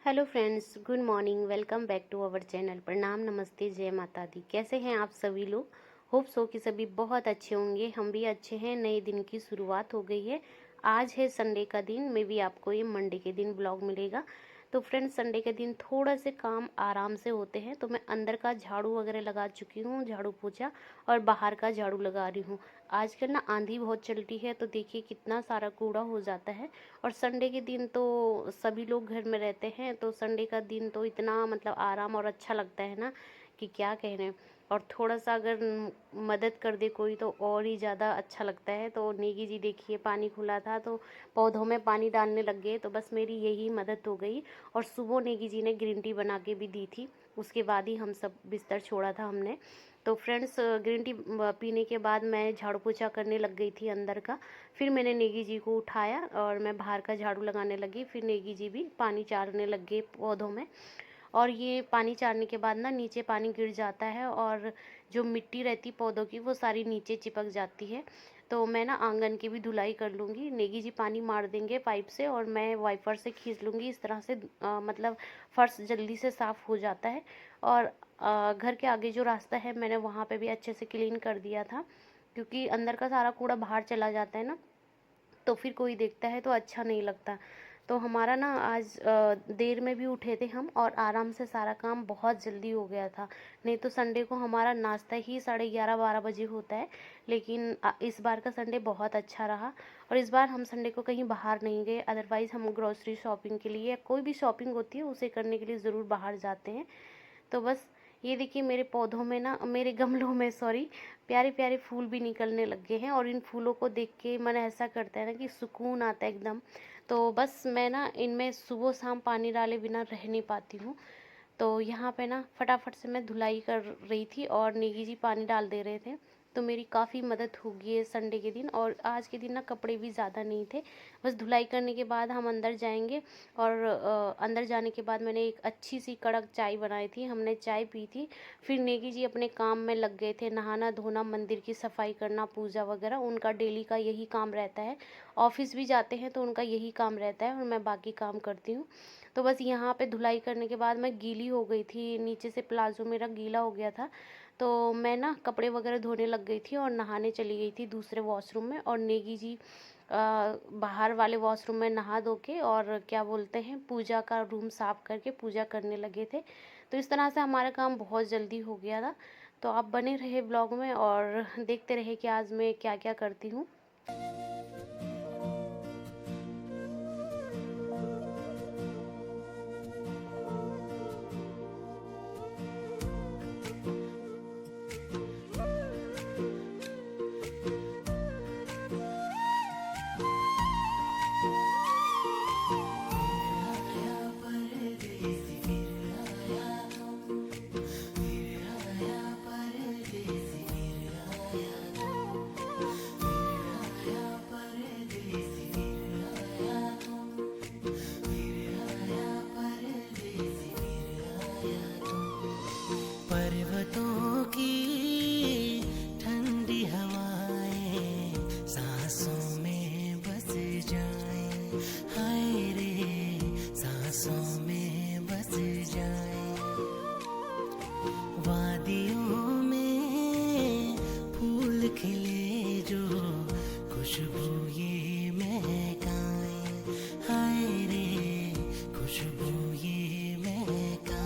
Hello friends, good morning. Welcome back to our channel. प्रणाम, नमस्ते, जय माता दी। कैसे हैं आप सभी लोग? होप सो कि सभी बहुत अच्छे होंगे। हम भी अच्छे हैं। नए दिन की शुरुआत हो गई है। आज है संडे का दिन। मे भी आपको ये मंडे के दिन ब्लॉग मिलेगा। तो फ्रेंड्स, संडे के दिन थोड़ा से काम आराम से होते हैं। तो मैं अंदर का झाड़ू वगैरह लगा चुकी हूँ, झाड़ू पोछा, और बाहर का झाड़ू लगा रही हूँ। आजकल ना आंधी बहुत चलती है, तो देखिए कितना सारा कूड़ा हो जाता है। और संडे के दिन तो सभी लोग घर में रहते हैं, तो संडे का दिन तो इतना मतलब आराम और अच्छा लगता है ना कि क्या कहने। और थोड़ा सा अगर मदद कर दे कोई तो और ही ज़्यादा अच्छा लगता है। तो नेगी जी देखिए, पानी खुला था तो पौधों में पानी डालने लग गए, तो बस मेरी यही मदद हो गई। और सुबह नेगी जी ने ग्रीन टी बना के भी दी थी, उसके बाद ही हम सब बिस्तर छोड़ा था हमने। तो फ्रेंड्स, ग्रीन टी पीने के बाद मैं झाड़ू पोछा करने लग गई थी अंदर का। फिर मैंने नेगी जी को उठाया और मैं बाहर का झाड़ू लगाने लगी। फिर नेगी जी भी पानी चारने लग गए पौधों में। और ये पानी चारने के बाद ना नीचे पानी गिर जाता है, और जो मिट्टी रहती पौधों की वो सारी नीचे चिपक जाती है। तो मैं ना आंगन की भी धुलाई कर लूँगी। नेगी जी पानी मार देंगे पाइप से, और मैं वाइपर से खींच लूँगी। इस तरह से मतलब फर्श जल्दी से साफ़ हो जाता है। और घर के आगे जो रास्ता है मैंने वहाँ पे भी अच्छे से क्लीन कर दिया था, क्योंकि अंदर का सारा कूड़ा बाहर चला जाता है ना, तो फिर कोई देखता है तो अच्छा नहीं लगता। तो हमारा ना आज देर में भी उठे थे हम, और आराम से सारा काम बहुत जल्दी हो गया था। नहीं तो संडे को हमारा नाश्ता ही 11:30-12 बजे होता है। लेकिन इस बार का संडे बहुत अच्छा रहा। और इस बार हम संडे को कहीं बाहर नहीं गए। अदरवाइज़ हम ग्रोसरी शॉपिंग के लिए या कोई भी शॉपिंग होती है उसे करने के लिए ज़रूर बाहर जाते हैं। तो बस ये देखिए, मेरे पौधों में ना, मेरे गमलों में सॉरी, प्यारे प्यारे फूल भी निकलने लग गए हैं। और इन फूलों को देख के मन ऐसा करता है ना कि सुकून आता है एकदम। तो बस मैं ना इनमें सुबह शाम पानी डाले बिना रह नहीं पाती हूँ। तो यहाँ पे ना फटाफट से मैं धुलाई कर रही थी और नेगी जी पानी डाल दे रहे थे। तो मेरी काफ़ी मदद होगी है संडे के दिन। और आज के दिन ना कपड़े भी ज़्यादा नहीं थे। बस धुलाई करने के बाद हम अंदर जाएंगे। और अंदर जाने के बाद मैंने एक अच्छी सी कड़क चाय बनाई थी, हमने चाय पी थी। फिर नेगी जी अपने काम में लग गए थे, नहाना धोना, मंदिर की सफाई करना, पूजा वगैरह, उनका डेली का यही काम रहता है। ऑफिस भी जाते हैं तो उनका यही काम रहता है, और मैं बाकी काम करती हूँ। तो बस यहाँ पे धुलाई करने के बाद मैं गीली हो गई थी, नीचे से प्लाजो मेरा गीला हो गया था। तो मैं ना कपड़े वगैरह धोने लग गई थी और नहाने चली गई थी दूसरे वॉशरूम में। और नेगी जी बाहर वाले वॉशरूम में नहा धो के, और क्या बोलते हैं, पूजा का रूम साफ करके पूजा करने लगे थे। तो इस तरह से हमारा काम बहुत जल्दी हो गया था। तो आप बने रहे ब्लॉग में और देखते रहे कि आज मैं क्या क्या करती हूँ। पर्वतों की ठंडी हवाएं सांसों में बस जाएं, हाय रे सांसों में बस जाएं। वादियों में फूल खिले जो खुशबू ये महकाएं, हाय रे खुशबू ये महकाएं।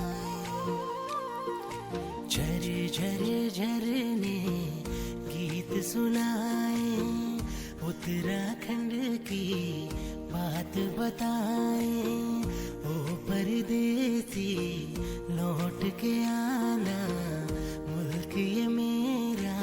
झर झर झरने गीत सुनाए, उत्तराखंड की बात बताए। ओ परदेसी लौट के आना, मुल्क ये मेरा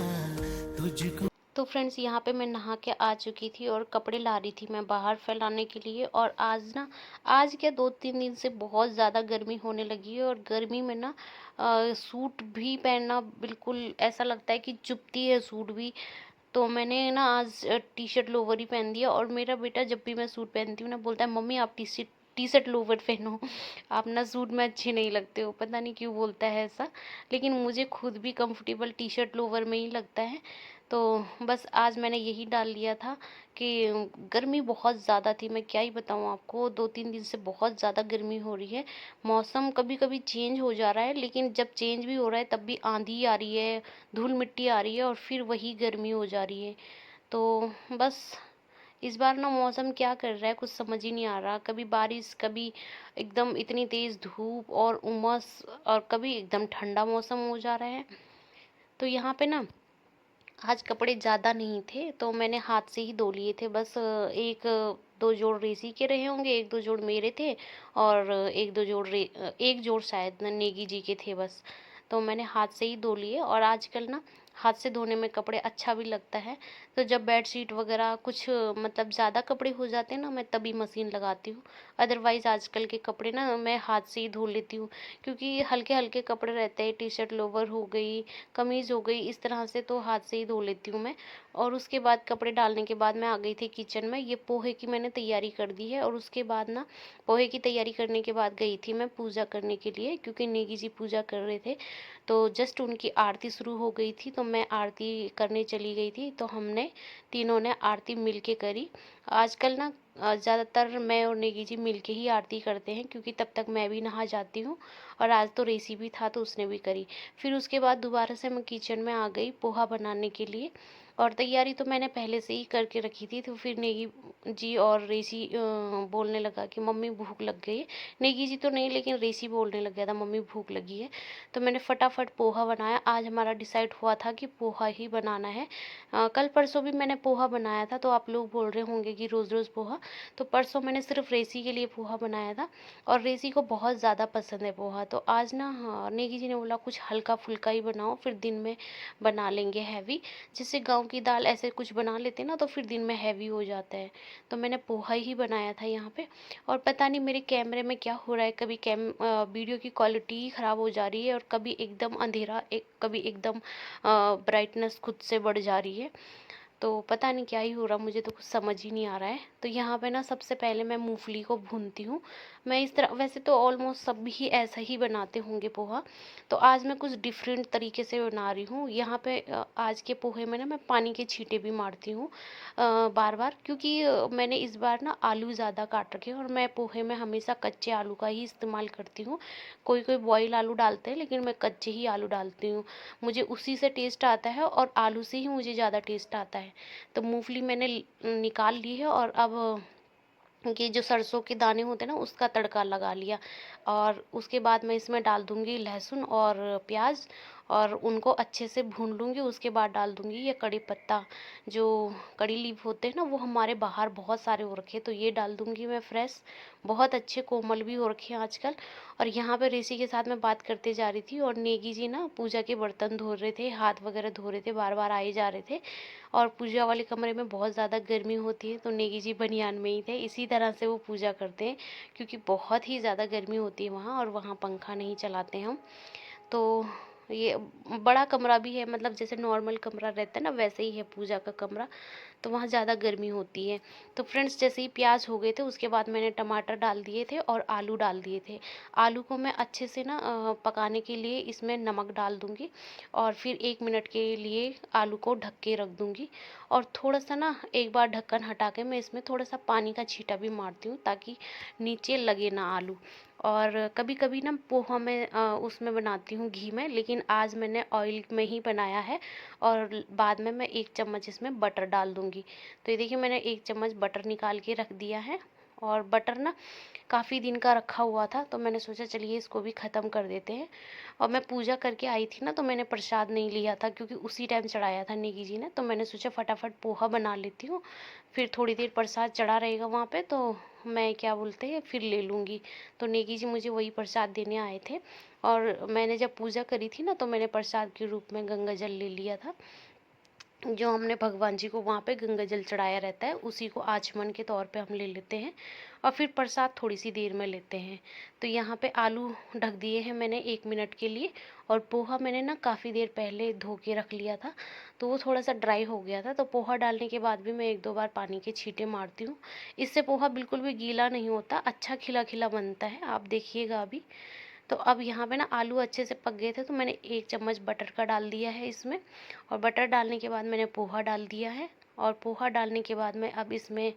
तुझको। तो फ्रेंड्स, यहाँ पे मैं नहा के आ चुकी थी और कपड़े ला रही थी मैं बाहर फैलाने के लिए। और आज ना, आज क्या 2-3 दिन से बहुत ज़्यादा गर्मी होने लगी है। और गर्मी में ना सूट भी पहनना बिल्कुल ऐसा लगता है कि चुभती है सूट भी। तो मैंने ना आज टी शर्ट लोवर ही पहन दिया। और मेरा बेटा जब भी मैं सूट पहनती हूँ ना, बोलता है मम्मी आप टी शर्ट लोवर पहनो, आप ना सूट में अच्छी नहीं लगते हो। पता नहीं क्यों बोलता है ऐसा, लेकिन मुझे खुद भी कंफर्टेबल टी शर्ट लोवर में ही लगता है। तो बस आज मैंने यही डाल लिया था कि गर्मी बहुत ज़्यादा थी, मैं क्या ही बताऊँ आपको, 2-3 दिन से बहुत ज़्यादा गर्मी हो रही है। मौसम कभी-कभी चेंज हो जा रहा है, लेकिन जब चेंज भी हो रहा है तब भी आँधी आ रही है, धूल-मिट्टी आ रही है और फिर वही गर्मी हो जा रही है। तो बस इस बार ना मौसम क्या कर रहा है कुछ समझ ही नहीं आ रहा। कभी बारिश, कभी एकदम इतनी तेज़ धूप और उमस, और कभी एकदम ठंडा मौसम हो जा रहा है। तो यहाँ पे ना आज कपड़े ज़्यादा नहीं थे, तो मैंने हाथ से ही धो लिए थे। बस 1-2 जोड़ रेसी के रहे होंगे, 1-2 जोड़ मेरे थे और 1-2 जोड़ 1 जोड़ शायद नेगी जी के थे बस। तो मैंने हाथ से ही धो लिए, और आजकल ना हाथ से धोने में कपड़े अच्छा भी लगता है। तो जब बेडशीट वगैरह कुछ मतलब ज़्यादा कपड़े हो जाते हैं ना, मैं तभी मशीन लगाती हूँ। अदरवाइज़ आजकल के कपड़े ना मैं हाथ से ही धो लेती हूँ, क्योंकि हल्के-हल्के कपड़े रहते हैं, टी-शर्ट, लोवर हो गई, कमीज़ हो गई, इस तरह से तो हाथ से ही धो लेती हूँ मैं। और उसके बाद कपड़े डालने के बाद मैं आ गई थी किचन में। ये पोहे की मैंने तैयारी कर दी है, और उसके बाद ना पोहे की तैयारी करने के बाद गई थी मैं पूजा करने के लिए, क्योंकि नेगी जी पूजा कर रहे थे। तो जस्ट उनकी आरती शुरू हो गई थी, तो मैं आरती करने चली गई थी। तो हमने तीनों ने आरती मिल के करी। आजकल ना ज़्यादातर मैं और नेगी जी मिल के ही आरती करते हैं, क्योंकि तब तक मैं भी नहा जाती हूँ, और आज तो रेसी भी था तो उसने भी करी। फिर उसके बाद दोबारा से मैं किचन में आ गई पोहा बनाने के लिए, और तैयारी तो मैंने पहले से ही करके रखी थी। तो फिर नेगी जी और रेसी बोलने लगा कि मम्मी भूख लग गई है। नेगी जी तो नहीं, लेकिन रेसी बोलने लग गया था मम्मी भूख लगी है। तो मैंने फटाफट पोहा बनाया। आज हमारा डिसाइड हुआ था कि पोहा ही बनाना है। कल परसों भी मैंने पोहा बनाया था, तो आप लोग बोल रहे होंगे कि रोज़ रोज़ पोहा। तो परसों मैंने सिर्फ रेसी के लिए पोहा बनाया था, और रेसी को बहुत ज़्यादा पसंद है पोहा। तो आज ना हाँ, नेगी जी ने बोला कुछ हल्का फुल्का ही बनाओ, फिर दिन में बना लेंगे हैवी। जैसे गाँव की दाल ऐसे कुछ बना लेते ना, तो फिर दिन में हैवी हो जाता है। तो मैंने पोहा ही बनाया था यहाँ पे। और पता नहीं मेरे कैमरे में क्या हो रहा है, कभी वीडियो की क्वालिटी ही ख़राब हो जा रही है, और कभी एकदम अंधेरा, कभी एकदम ब्राइटनेस खुद से बढ़ जा रही है। तो पता नहीं क्या ही हो रहा, मुझे तो कुछ समझ ही नहीं आ रहा है। तो यहाँ पे ना सबसे पहले मैं मूंगफली को भूनती हूँ। मैं इस तरह, वैसे तो ऑलमोस्ट सब भी ऐसा ही बनाते होंगे पोहा, तो आज मैं कुछ डिफरेंट तरीके से बना रही हूँ। यहाँ पे आज के पोहे में ना मैं पानी के छींटे भी मारती हूँ बार बार, क्योंकि मैंने इस बार ना आलू ज़्यादा काट रखे हैं, और मैं पोहे में हमेशा कच्चे आलू का ही इस्तेमाल करती हूँ। कोई कोई बॉयल आलू डालते हैं, लेकिन मैं कच्चे ही आलू डालती हूँ। मुझे उसी से टेस्ट आता है, और आलू से ही मुझे ज़्यादा टेस्ट आता है। तो मूंगफली मैंने निकाल ली है, और अब ये जो सरसों के दाने होते हैं ना, उसका तड़का लगा लिया। और उसके बाद मैं इसमें डाल दूंगी लहसुन और प्याज, और उनको अच्छे से भून लूँगी। उसके बाद डाल दूंगी ये कड़ी पत्ता, जो कड़ी लीफ होते हैं ना, वो हमारे बाहर बहुत सारे हो रखे हैं, तो ये डाल दूंगी मैं फ्रेश। बहुत अच्छे कोमल भी हो रखे हैं आजकल। और यहाँ पे रेसी के साथ मैं बात करते जा रही थी, और नेगी जी ना पूजा के बर्तन धो रहे थे, हाथ वगैरह धो रहे थे, बार बार आए जा रहे थे। और पूजा वाले कमरे में बहुत ज़्यादा गर्मी होती है, तो नेगी जी बनियान में ही थे। इसी तरह से वो पूजा करते हैं, क्योंकि बहुत ही ज़्यादा गर्मी होती है वहाँ, और वहाँ पंखा नहीं चलाते हम। तो ये बड़ा कमरा भी है, मतलब जैसे नॉर्मल कमरा रहता है ना, वैसे ही है पूजा का कमरा। तो वहाँ ज़्यादा गर्मी होती है। तो फ्रेंड्स, जैसे ही प्याज हो गए थे, उसके बाद मैंने टमाटर डाल दिए थे और आलू डाल दिए थे। आलू को मैं अच्छे से ना पकाने के लिए इसमें नमक डाल दूँगी, और फिर 1 मिनट के लिए आलू को ढक के रख दूँगी। और थोड़ा सा ना एक बार ढक्कन हटा के मैं इसमें थोड़ा सा पानी का छींटा भी मारती हूँ, ताकि नीचे लगे ना आलू। और कभी कभी ना पोहा मैं उसमें बनाती हूँ घी में, लेकिन आज मैंने ऑयल में ही बनाया है। और बाद में मैं 1 चम्मच इसमें बटर डाल दूँगी। तो ये देखिए, मैंने 1 चम्मच बटर निकाल के रख दिया है। और बटर ना काफ़ी दिन का रखा हुआ था, तो मैंने सोचा चलिए इसको भी ख़त्म कर देते हैं। और मैं पूजा करके आई थी ना, तो मैंने प्रसाद नहीं लिया था, क्योंकि उसी टाइम चढ़ाया था नेगी जी ने। तो मैंने सोचा फटाफट पोहा बना लेती हूँ, फिर थोड़ी देर प्रसाद चढ़ा रहेगा वहाँ पे, तो मैं क्या बोलते हैं फिर ले लूँगी। तो नेगी जी मुझे वही प्रसाद देने आए थे। और मैंने जब पूजा करी थी ना, तो मैंने प्रसाद के रूप में गंगा जल ले लिया था। जो हमने भगवान जी को वहाँ पे गंगा जल चढ़ाया रहता है, उसी को आचमन के तौर पे हम ले लेते हैं, और फिर प्रसाद थोड़ी सी देर में लेते हैं। तो यहाँ पे आलू ढक दिए हैं मैंने 1 मिनट के लिए। और पोहा मैंने ना काफ़ी देर पहले धो के रख लिया था, तो वो थोड़ा सा ड्राई हो गया था। तो पोहा डालने के बाद भी मैं 1-2 बार पानी के छींटे मारती हूँ। इससे पोहा बिल्कुल भी गीला नहीं होता, अच्छा खिला खिला बनता है, आप देखिएगा अभी। तो अब यहाँ पे ना आलू अच्छे से पक गए थे, तो मैंने 1 चम्मच बटर का डाल दिया है इसमें, और बटर डालने के बाद मैंने पोहा डाल दिया है। और पोहा डालने के बाद मैं अब इसमें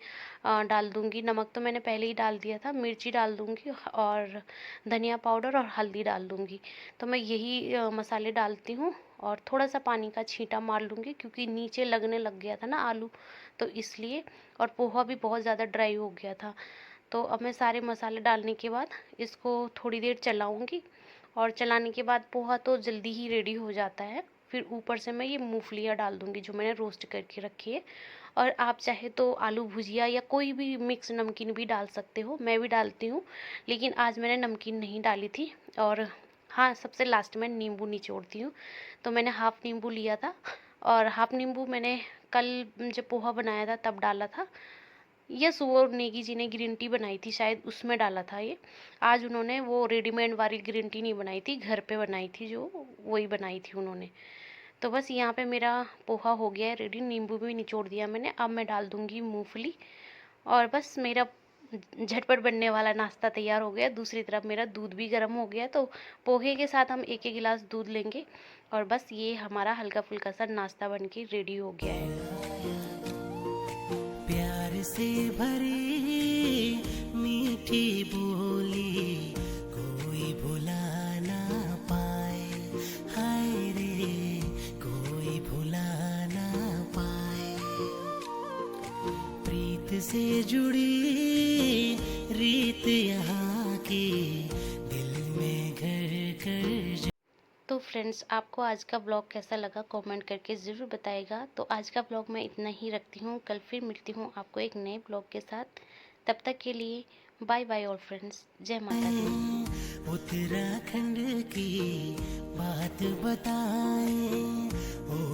डाल दूँगी नमक, तो मैंने पहले ही डाल दिया था, मिर्ची डाल दूँगी और धनिया पाउडर और हल्दी डाल दूँगी। तो मैं यही मसाले डालती हूँ और थोड़ा-सा पानी का छींटा मार लूँगी, क्योंकि नीचे लगने लग गया था ना आलू, तो इसलिए। और पोहा भी बहुत ज़्यादा ड्राई हो गया था। तो अब मैं सारे मसाले डालने के बाद इसको थोड़ी देर चलाऊँगी, और चलाने के बाद पोहा तो जल्दी ही रेडी हो जाता है। फिर ऊपर से मैं ये मूँगफलियाँ डाल दूँगी जो मैंने रोस्ट करके रखी है। और आप चाहे तो आलू भुजिया या कोई भी मिक्स नमकीन भी डाल सकते हो, मैं भी डालती हूँ, लेकिन आज मैंने नमकीन नहीं डाली थी। और हाँ, सबसे लास्ट में नींबू निचोड़ती हूँ। तो मैंने हाफ़ नींबू लिया था, और हाफ़ नींबू मैंने कल जब पोहा बनाया था तब डाला था। यस, वो नेगी जी ने ग्रीन टी बनाई थी शायद, उसमें डाला था ये। आज उन्होंने वो रेडीमेड वाली ग्रीन टी नहीं बनाई थी, घर पे बनाई थी जो, वही बनाई थी उन्होंने। तो बस यहाँ पे मेरा पोहा हो गया है रेडी, नींबू भी निचोड़ दिया मैंने। अब मैं डाल दूँगी मूँगफली, और बस मेरा झटपट बनने वाला नाश्ता तैयार हो गया। दूसरी तरफ मेरा दूध भी गर्म हो गया, तो पोहे के साथ हम 1-1 गिलास दूध लेंगे, और बस ये हमारा हल्का-फुल्का सा नाश्ता बन के रेडी हो गया है। प्यार से भरी मीठी बोली कोई भुला ना पाए, हाय रे कोई भुला ना पाए। प्रीत से जुड़ी रीत यहाँ की दिल में घर कर। तो फ्रेंड्स, आपको आज का ब्लॉग कैसा लगा कमेंट करके ज़रूर बताइएगा। तो आज का ब्लॉग मैं इतना ही रखती हूँ, कल फिर मिलती हूँ आपको एक नए ब्लॉग के साथ। तब तक के लिए बाय बाय ऑल फ्रेंड्स, जय माता दी। उत्तराखंड की बात बताएं,